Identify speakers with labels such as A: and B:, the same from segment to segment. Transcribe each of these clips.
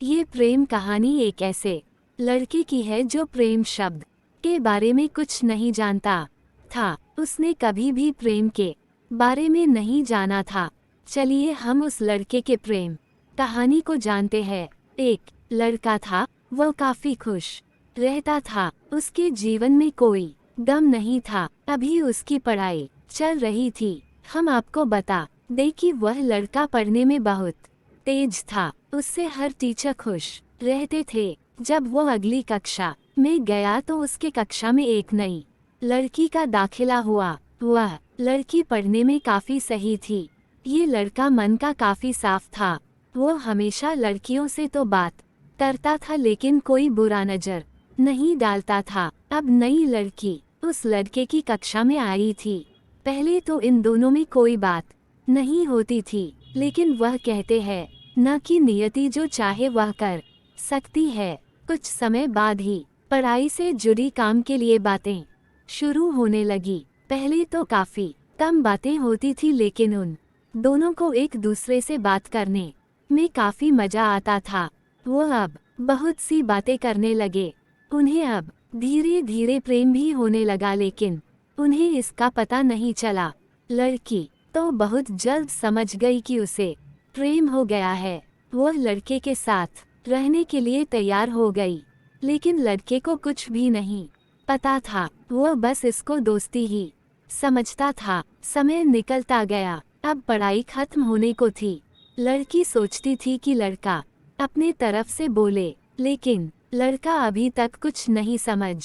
A: ये प्रेम कहानी एक ऐसे लड़के की है जो प्रेम शब्द के बारे में कुछ नहीं जानता था। उसने कभी भी प्रेम के बारे में नहीं जाना था। चलिए हम उस लड़के के प्रेम कहानी को जानते हैं। एक लड़का था, वह काफी खुश रहता था। उसके जीवन में कोई गम नहीं था। अभी उसकी पढ़ाई चल रही थी। हम आपको बता दें कि वह लड़का पढ़ने में बहुत तेज था। उससे हर टीचर खुश रहते थे। जब वो अगली कक्षा में गया तो उसके कक्षा में एक नई लड़की का दाखिला हुआ। वह लड़की पढ़ने में काफी सही थी। ये लड़का मन का काफी साफ था। वो हमेशा लड़कियों से तो बात करता था लेकिन कोई बुरा नजर नहीं डालता था। अब नई लड़की उस लड़के की कक्षा में आई थी। पहले तो इन दोनों में कोई बात नहीं होती थी, लेकिन वह कहते हैं न कि नियति जो चाहे वह कर सकती है। कुछ समय बाद ही पढ़ाई से जुड़ी काम के लिए बातें शुरू होने लगी। पहले तो काफी कम बातें होती थी लेकिन उन दोनों को एक दूसरे से बात करने में काफी मजा आता था। वो अब बहुत सी बातें करने लगे। उन्हें अब धीरे धीरे प्रेम भी होने लगा लेकिन उन्हें इसका पता नहीं चला। लड़की तो बहुत जल्द समझ गई कि उसे प्रेम हो गया है। वह लड़के के साथ रहने के लिए तैयार हो गई, लेकिन लड़के को कुछ भी नहीं पता था। वह बस इसको दोस्ती ही समझता था। समय निकलता गया। अब पढ़ाई खत्म होने को थी। लड़की सोचती थी कि लड़का अपने तरफ से बोले, लेकिन लड़का अभी तक कुछ नहीं समझ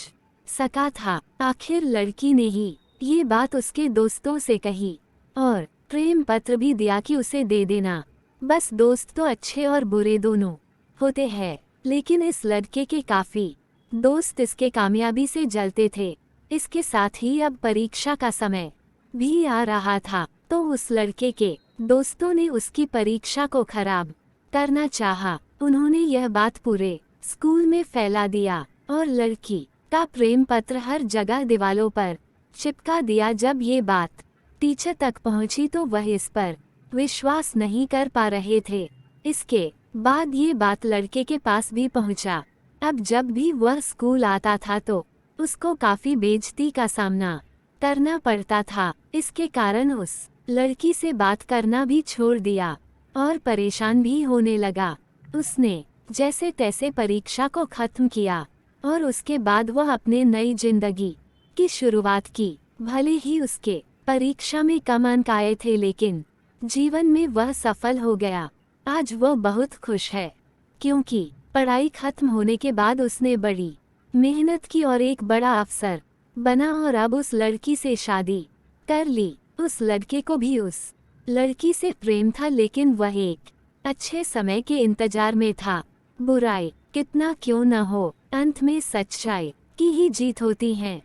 A: सका था। आखिर लड़की ने ही ये बात उसके दोस्तों से कही और प्रेम पत्र भी दिया कि उसे दे देना। बस दोस्त तो अच्छे और बुरे दोनों होते हैं, लेकिन इस लड़के के काफी दोस्त इसके कामयाबी से जलते थे। इसके साथ ही अब परीक्षा का समय भी आ रहा था, तो उस लड़के के दोस्तों ने उसकी परीक्षा को खराब करना चाहा। उन्होंने यह बात पूरे स्कूल में फैला दिया और लड़की का प्रेम पत्र हर जगह दीवालों पर चिपका दिया। जब ये बात टीचर तक पहुंची तो वह इस पर विश्वास नहीं कर पा रहे थे। इसके बाद ये बात लड़के के पास भी पहुंचा। अब जब भी वह स्कूल आता था तो उसको काफी बेइज्जती का सामना करना पड़ता था। इसके कारण उस लड़की से बात करना भी छोड़ दिया और परेशान भी होने लगा। उसने जैसे तैसे परीक्षा को खत्म किया और उसके बाद वह अपने नई जिंदगी की शुरुआत की। भले ही उसके परीक्षा में कम अंक आए थे लेकिन जीवन में वह सफल हो गया। आज वह बहुत खुश है क्योंकि पढ़ाई खत्म होने के बाद उसने बड़ी मेहनत की और एक बड़ा अफसर बना और अब उस लड़की से शादी कर ली। उस लड़के को भी उस लड़की से प्रेम था लेकिन वह एक अच्छे समय के इंतजार में था। बुराई कितना क्यों न हो, अंत में सच्चाई की ही जीत होती है।